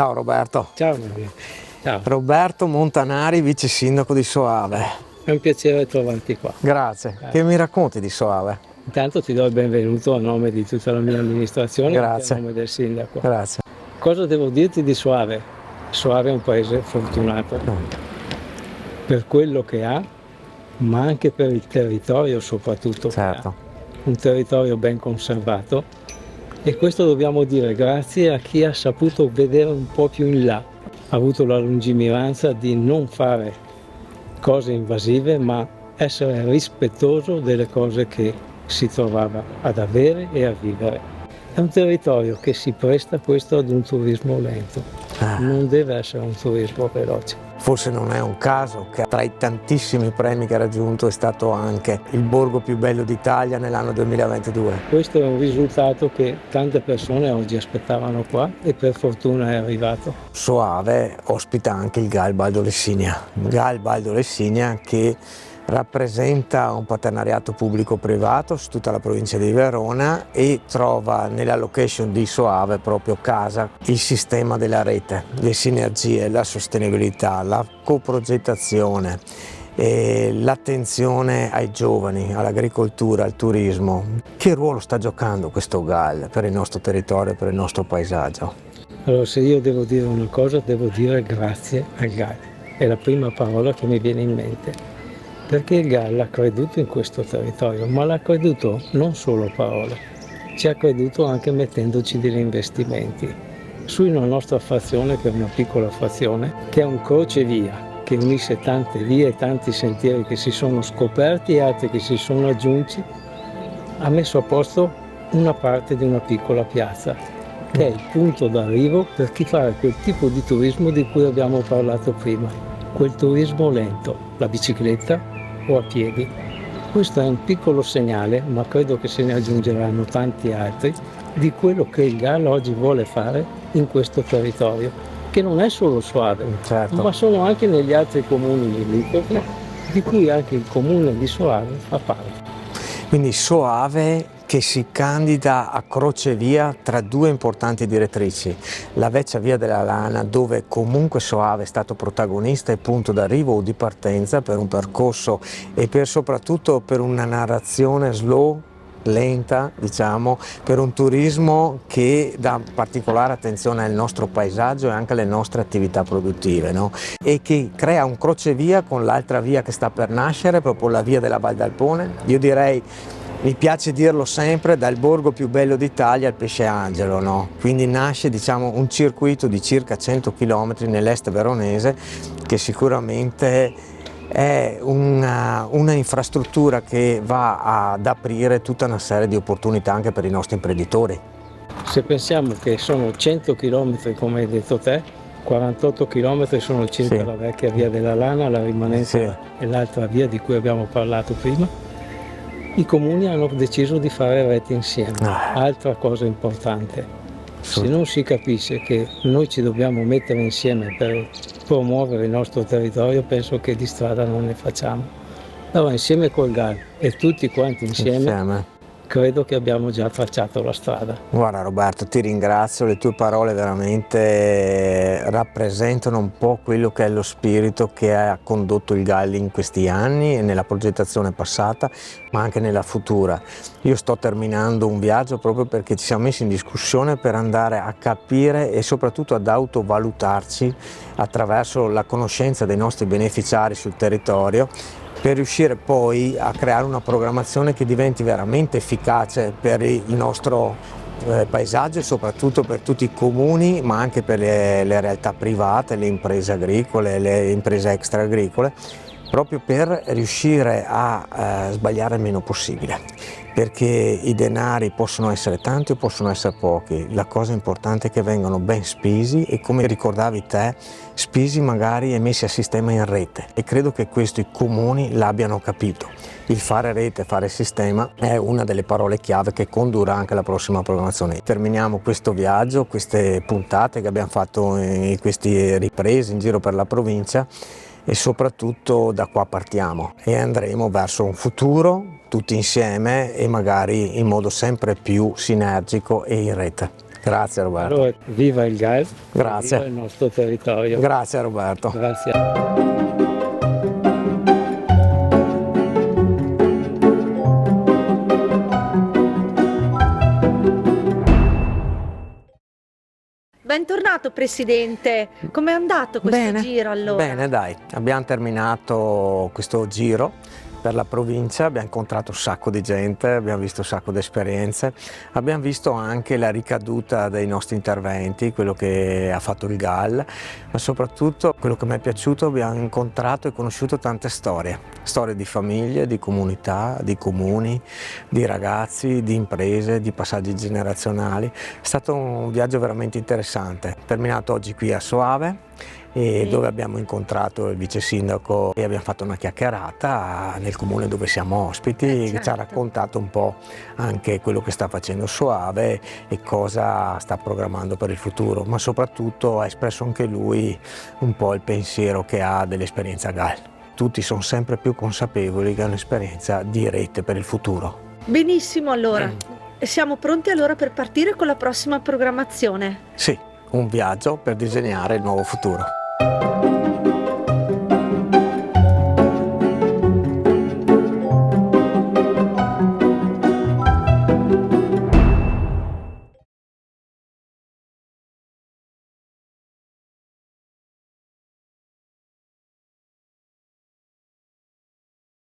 Ciao Roberto. Ciao Maria. Ciao. Roberto Montanari, vice sindaco di Soave. È un piacere trovarti qua. Grazie. Che mi racconti di Soave? Intanto ti do il benvenuto a nome di tutta la mia amministrazione e a nome del sindaco. Grazie. Cosa devo dirti di Soave? Soave è un paese fortunato per quello che ha, ma anche per il territorio soprattutto. Certo. Un territorio ben conservato, e questo dobbiamo dire grazie a chi ha saputo vedere un po' più in là, ha avuto la lungimiranza di non fare cose invasive ma essere rispettoso delle cose che si trovava ad avere e a vivere. È un territorio che si presta questo ad un turismo lento, non deve essere un turismo veloce. Forse non è un caso che tra i tantissimi premi che ha raggiunto è stato anche il borgo più bello d'Italia nell'anno 2022. Questo è un risultato che tante persone oggi aspettavano qua e per fortuna è arrivato. Soave ospita anche il GAL Val d'Olessigna. GAL Val d'Olessigna che rappresenta un partenariato pubblico-privato su tutta la provincia di Verona e trova nella location di Soave proprio casa il sistema della rete, le sinergie, la sostenibilità, la coprogettazione, l'attenzione ai giovani, all'agricoltura, al turismo. Che ruolo sta giocando questo GAL per il nostro territorio, per il nostro paesaggio? Allora, se io devo dire una cosa, devo dire grazie al GAL. È la prima parola che mi viene in mente. Perché il GAL ha creduto in questo territorio, ma l'ha creduto non solo a parole, ci ha creduto anche mettendoci degli investimenti su una nostra frazione, che è una piccola frazione, che è un crocevia, che unisce tante vie e tanti sentieri che si sono scoperti e altri che si sono aggiunti, ha messo a posto una parte di una piccola piazza, che è il punto d'arrivo per chi fa quel tipo di turismo di cui abbiamo parlato prima, quel turismo lento, la bicicletta o a piedi. Questo è un piccolo segnale, ma credo che se ne aggiungeranno tanti altri, di quello che il GAL oggi vuole fare in questo territorio, che non è solo Soave, certo, ma sono anche negli altri comuni limitrofi, di cui anche il comune di Soave fa parte. Quindi Soave che si candida a crocevia tra due importanti direttrici, la vecchia via della Lana, dove comunque Soave è stato protagonista e punto d'arrivo o di partenza per un percorso e soprattutto per una narrazione slow, lenta, diciamo, per un turismo che dà particolare attenzione al nostro paesaggio e anche alle nostre attività produttive, no? E che crea un crocevia con l'altra via che sta per nascere, proprio la via della Val d'Alpone. Io direi, mi piace dirlo sempre, dal borgo più bello d'Italia al Pesce Angelo, no? Quindi nasce, diciamo, un circuito di circa 100 km nell'est veronese che sicuramente è una infrastruttura che va ad aprire tutta una serie di opportunità anche per i nostri imprenditori. Se pensiamo che sono 100 km, come hai detto te, 48 km sono circa la vecchia via della Lana, la rimanente e l'altra via di cui abbiamo parlato prima. I comuni hanno deciso di fare rete insieme, altra cosa importante. Se non si capisce che noi ci dobbiamo mettere insieme per promuovere il nostro territorio, penso che di strada non ne facciamo. Allora, insieme col GAL e tutti quanti insieme, credo che abbiamo già tracciato la strada. Guarda Roberto, ti ringrazio, le tue parole veramente rappresentano un po' quello che è lo spirito che ha condotto il GAL in questi anni e nella progettazione passata, ma anche nella futura. Io sto terminando un viaggio proprio perché ci siamo messi in discussione per andare a capire e soprattutto ad autovalutarci attraverso la conoscenza dei nostri beneficiari sul territorio, per riuscire poi a creare una programmazione che diventi veramente efficace per il nostro paesaggio e soprattutto per tutti i comuni, ma anche per le realtà private, le imprese agricole, le imprese extra-agricole, proprio per riuscire a sbagliare il meno possibile, perché i denari possono essere tanti o possono essere pochi, la cosa importante è che vengano ben spesi e, come ricordavi te, spesi magari e messi a sistema in rete, e credo che questo i comuni l'abbiano capito. Il fare rete, fare sistema è una delle parole chiave che condurrà anche la prossima programmazione. Terminiamo questo viaggio, queste puntate che abbiamo fatto in queste riprese in giro per la provincia, e soprattutto da qua partiamo e andremo verso un futuro tutti insieme e magari in modo sempre più sinergico e in rete. Grazie Roberto. Allora, viva il GAL, Grazie. viva il nostro territorio. Grazie Roberto. Grazie. Bentornato Presidente, com'è andato questo giro allora? Bene, dai, abbiamo terminato questo giro per la provincia, abbiamo incontrato un sacco di gente, abbiamo visto un sacco di esperienze, abbiamo visto anche la ricaduta dei nostri interventi, quello che ha fatto il GAL, ma soprattutto quello che mi è piaciuto, abbiamo incontrato e conosciuto tante storie di famiglie, di comunità, di comuni, di ragazzi, di imprese, di passaggi generazionali. È stato un viaggio veramente interessante, terminato oggi qui a Soave, dove abbiamo incontrato il vice sindaco e abbiamo fatto una chiacchierata nel comune dove siamo ospiti, che ci ha raccontato un po' anche quello che sta facendo Soave e cosa sta programmando per il futuro, ma soprattutto ha espresso anche lui un po' il pensiero che ha dell'esperienza GAL. Tutti sono sempre più consapevoli che è un'esperienza di rete per il futuro. Benissimo, allora siamo pronti allora per partire con la prossima programmazione. Sì, un viaggio per disegnare il nuovo futuro.